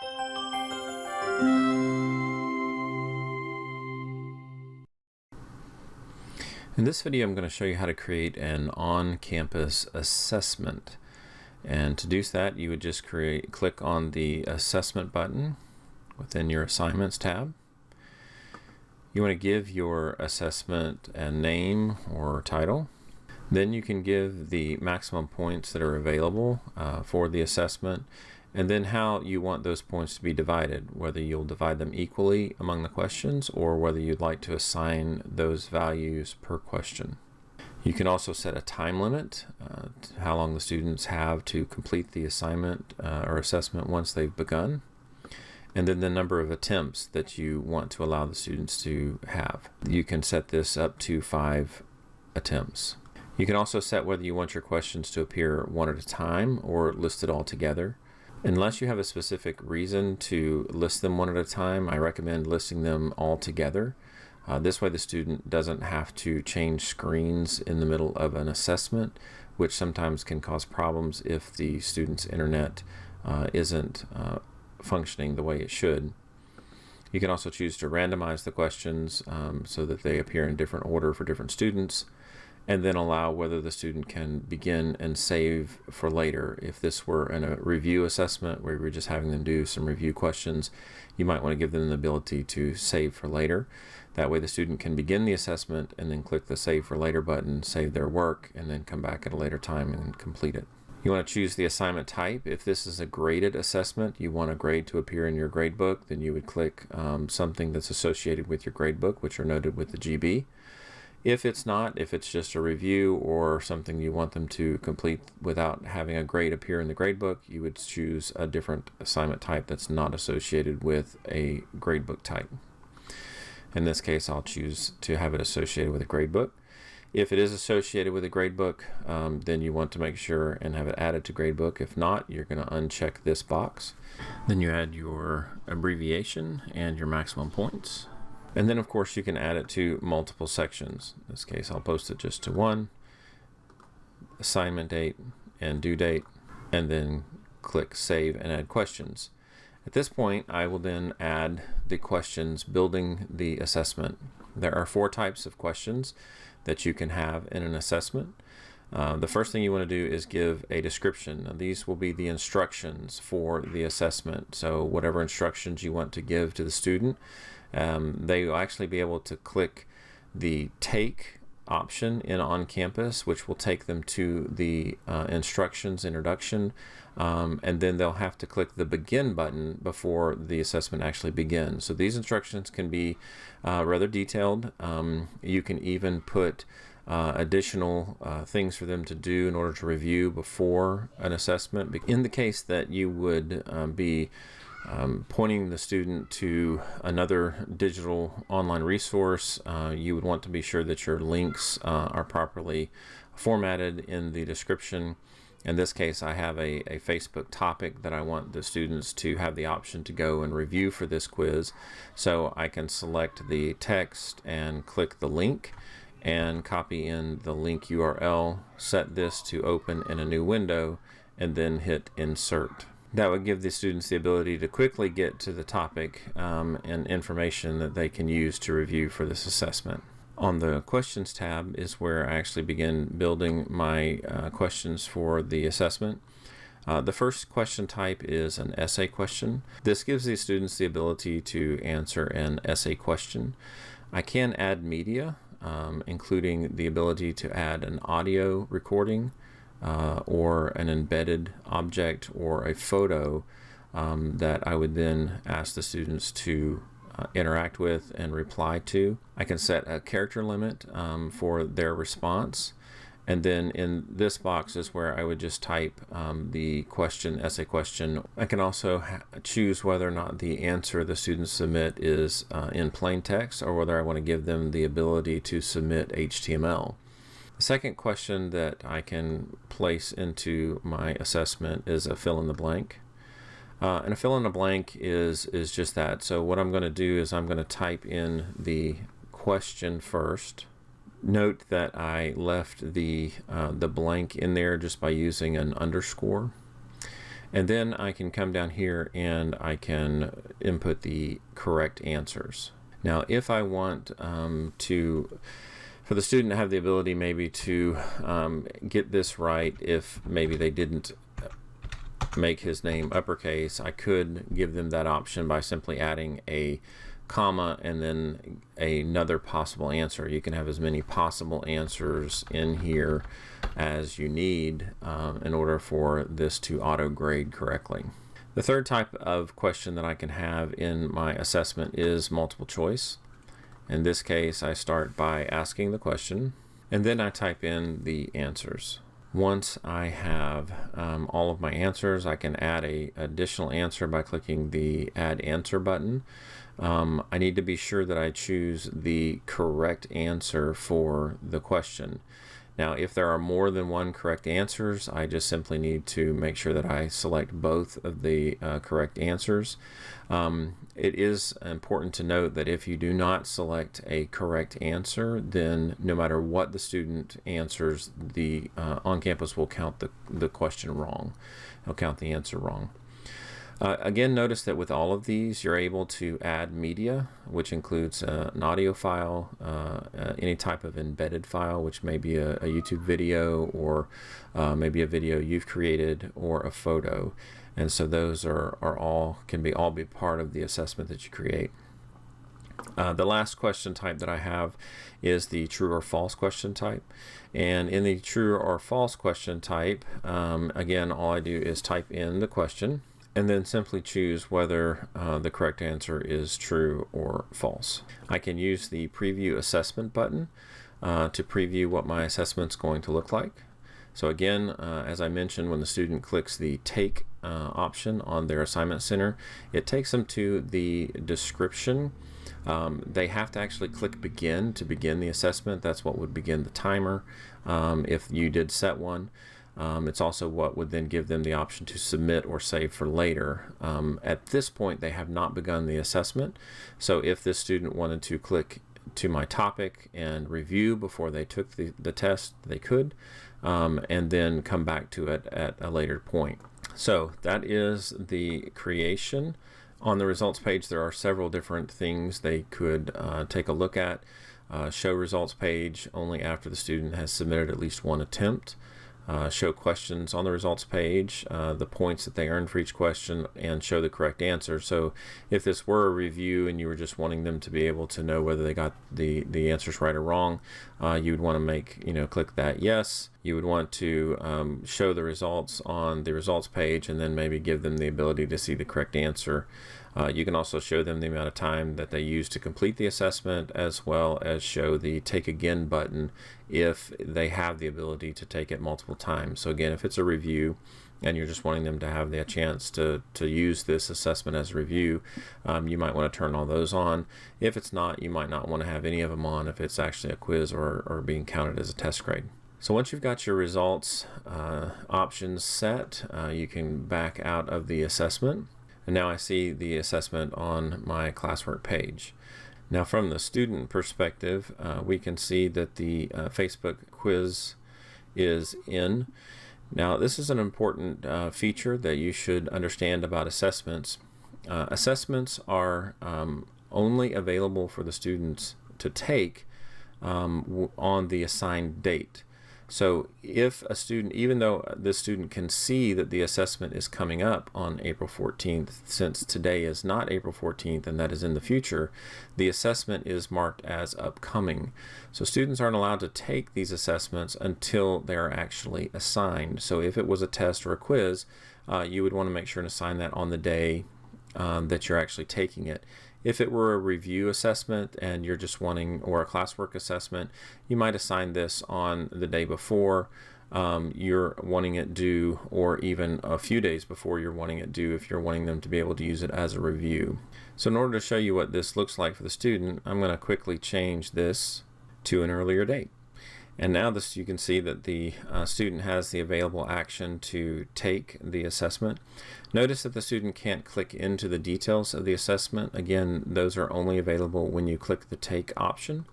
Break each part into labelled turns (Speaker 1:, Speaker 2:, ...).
Speaker 1: In this video, I'm going to show you how to create an on-campus assessment. And to do that, you would just click on the assessment button within your assignments tab. You want to give your assessment a name or title. Then you can give the maximum points that are available for the assessment, and then how you want those points to be divided, whether you'll divide them equally among the questions or whether you'd like to assign those values per question. You can also set a time limit to how long the students have to complete the assignment or assessment once they've begun, and then the number of attempts that you want to allow the students to have. You can set this up to 5 attempts. You can also set whether you want your questions to appear one at a time or listed all together. Unless you have a specific reason to list them one at a time, I recommend listing them all together. This way the student doesn't have to change screens in the middle of an assessment, which sometimes can cause problems if the student's internet isn't functioning the way it should. You can also choose to randomize the questions so that they appear in different order for different students, and then allow whether the student can begin and save for later. If this were in a review assessment where we're just having them do some review questions, you might want to give them the ability to save for later. That way the student can begin the assessment and then click the Save for Later button, save their work, and then come back at a later time and complete it. You want to choose the assignment type. If this is a graded assessment, you want a grade to appear in your gradebook, then you would click something that's associated with your gradebook, which are noted with the GB. If it's not, if it's just a review or something you want them to complete without having a grade appear in the gradebook, you would choose a different assignment type that's not associated with a gradebook type. In this case, I'll choose to have it associated with a gradebook. If it is associated with a gradebook, then you want to make sure and have it added to gradebook. If not, you're going to uncheck this box. Then you add your abbreviation and your maximum points. And then of course you can add it to multiple sections. In this case, I'll post it just to one, assignment date and due date, and then click Save and Add Questions. At this point, I will then add the questions building the assessment. There are 4 types of questions that you can have in an assessment. The first thing you want to do is give a description. Now, these will be the instructions for the assessment. So whatever instructions you want to give to the student, they will actually be able to click the Take option in OnCampus, which will take them to the instructions introduction, and then they'll have to click the Begin button before the assessment actually begins. So these instructions can be rather detailed. You can even put additional things for them to do in order to review before an assessment. In the case that you would be pointing the student to another digital online resource, you would want to be sure that your links are properly formatted in the description. In this case, I have a Facebook topic that I want the students to have the option to go and review for this quiz. So I can select the text and click the link and copy in the link URL, set this to open in a new window, and then hit Insert. That would give the students the ability to quickly get to the topic and information that they can use to review for this assessment. On the Questions tab is where I actually begin building my questions for the assessment. The first question type is an essay question. This gives the students the ability to answer an essay question. I can add media, including the ability to add an audio recording, or an embedded object or a photo that I would then ask the students to interact with and reply to. I can set a character limit for their response, and then in this box is where I would just type the essay question. I can also choose whether or not the answer the students submit is in plain text or whether I want to give them the ability to submit HTML. The second question that I can place into my assessment is a fill in the blank. And a fill in the blank is just that. So what I'm going to do is I'm going to type in the question first. Note that I left the blank in there just by using an underscore. And then I can come down here and I can input the correct answers. Now, if I want for the student to have the ability maybe to get this right, if maybe they didn't make his name uppercase, I could give them that option by simply adding a comma and then another possible answer. You can have as many possible answers in here as you need in order for this to auto grade correctly. The third type of question that I can have in my assessment is multiple choice. In this case, I start by asking the question and then I type in the answers. Once I have all of my answers, I can add an additional answer by clicking the Add Answer button. I need to be sure that I choose the correct answer for the question. Now, if there are more than one correct answers, I just simply need to make sure that I select both of the correct answers. It is important to note that if you do not select a correct answer, then no matter what the student answers, the OnCampus will count the question wrong. It'll count the answer wrong. Again, notice that with all of these, you're able to add media, which includes an audio file, any type of embedded file, which may be a YouTube video or maybe a video you've created or a photo. And so those can all be part of the assessment that you create. The last question type that I have is the true or false question type. And in the true or false question type, again, all I do is type in the question and then simply choose whether the correct answer is true or false. I can use the preview assessment button to preview what my assessment's going to look like. So again, as I mentioned, when the student clicks the Take option on their assignment center, it takes them to the description. They have to actually click Begin to begin the assessment. That's what would begin the timer if you did set one. It's also what would then give them the option to submit or save for later. At this point, they have not begun the assessment. So if this student wanted to click to my topic and review before they took the test, they could, and then come back to it at a later point. So that is the creation. On the results page, there are several different things they could take a look at. Show results page only after the student has submitted at least one attempt. Show questions on the results page, the points that they earned for each question, and show the correct answer. So if this were a review and you were just wanting them to be able to know whether they got the answers right or wrong, you would want to click that yes. You would want to show the results on the results page and then maybe give them the ability to see the correct answer. You can also show them the amount of time that they used to complete the assessment, as well as show the Take Again button if they have the ability to take it multiple times. So again, if it's a review and you're just wanting them to have the chance to use this assessment as a review, you might want to turn all those on. If it's not, you might not want to have any of them on if it's actually a quiz or being counted as a test grade. So once you've got your results options set, you can back out of the assessment. And now I see the assessment on my classwork page. Now from the student perspective, we can see that the Facebook quiz is in. Now this is an important feature that you should understand about assessments. Assessments are only available for the students to take on the assigned date. So if a student, even though this student can see that the assessment is coming up on April 14th, since today is not April 14th and that is in the future, the assessment is marked as upcoming. So students aren't allowed to take these assessments until they are actually assigned. So if it was a test or a quiz, you would want to make sure to assign that on the day that you're actually taking it. If it were a review assessment and you're just wanting, or a classwork assessment, you might assign this on the day before you're wanting it due, or even a few days before you're wanting it due if you're wanting them to be able to use it as a review. So in order to show you what this looks like for the student, I'm going to quickly change this to an earlier date. And now you can see that the student has the available action to take the assessment. Notice that the student can't click into the details of the assessment. Again, those are only available when you click the Take option.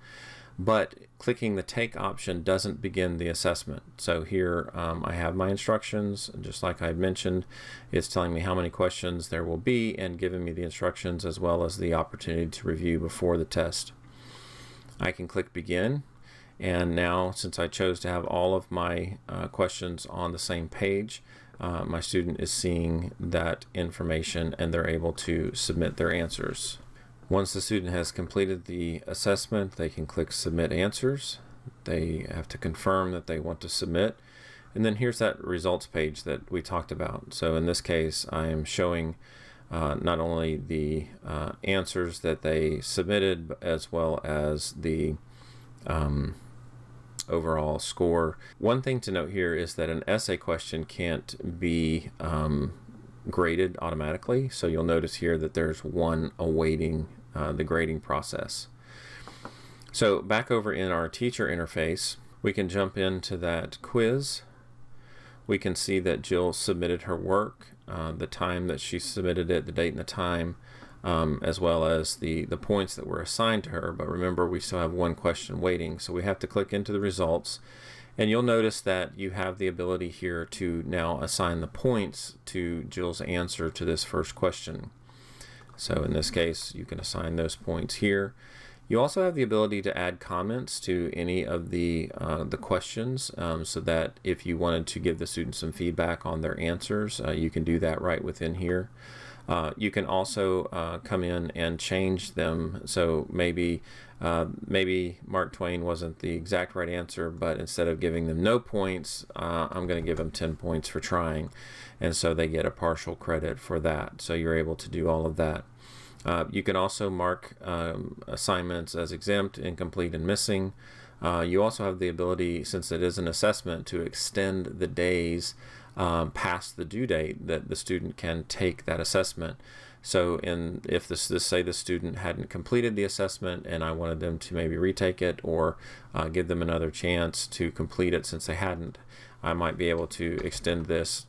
Speaker 1: but clicking the take option doesn't begin the assessment. So here I have my instructions, just like I had mentioned. It's telling me how many questions there will be and giving me the instructions as well as the opportunity to review before the test. I can click begin, and now since I chose to have all of my questions on the same page, my student is seeing that information and they're able to submit their answers. Once the student has completed the assessment, they can click Submit Answers. They have to confirm that they want to submit. And then here's that results page that we talked about. So in this case, I am showing not only the answers that they submitted, as well as the overall score. One thing to note here is that an essay question can't be graded automatically. So you'll notice here that there's one awaiting the grading process. So back over in our teacher interface, we can jump into that quiz. We can see that Jill submitted her work, the time that she submitted it, the date and the time, as well as the points that were assigned to her. But remember, we still have one question waiting, so we have to click into the results. And you'll notice that you have the ability here to now assign the points to Jill's answer to this first question. So in this case, you can assign those points here. You also have the ability to add comments to any of the questions, so that if you wanted to give the student some feedback on their answers, you can do that right within here. You can also come in and change them. So maybe Mark Twain wasn't the exact right answer, but instead of giving them no points, I'm going to give them 10 points for trying. And so they get a partial credit for that. So you're able to do all of that. You can also mark assignments as exempt, incomplete, and missing. You also have the ability, since it is an assessment, to extend the days past the due date that the student can take that assessment. So if say the student hadn't completed the assessment and I wanted them to maybe retake it or give them another chance to complete it since they hadn't, I might be able to extend this,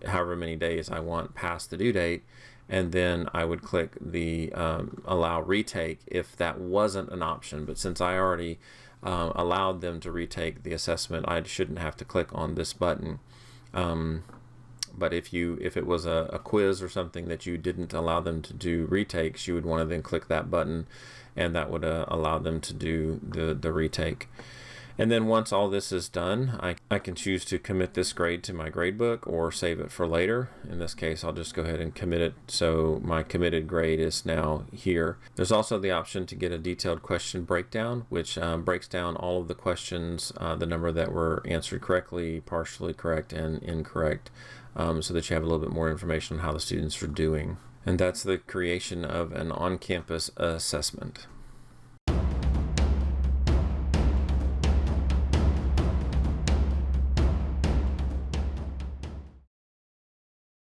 Speaker 1: however many days I want past the due date, and then I would click the allow retake if that wasn't an option. But since I already allowed them to retake the assessment, I shouldn't have to click on this button. But if it was a quiz or something that you didn't allow them to do retakes, you would want to then click that button, and that would allow them to do the retake. And then once all this is done, I can choose to commit this grade to my gradebook or save it for later. In this case, I'll just go ahead and commit it. So my committed grade is now here. There's also the option to get a detailed question breakdown, which breaks down all of the questions, the number that were answered correctly, partially correct, and incorrect, so that you have a little bit more information on how the students are doing. And that's the creation of an on-campus assessment.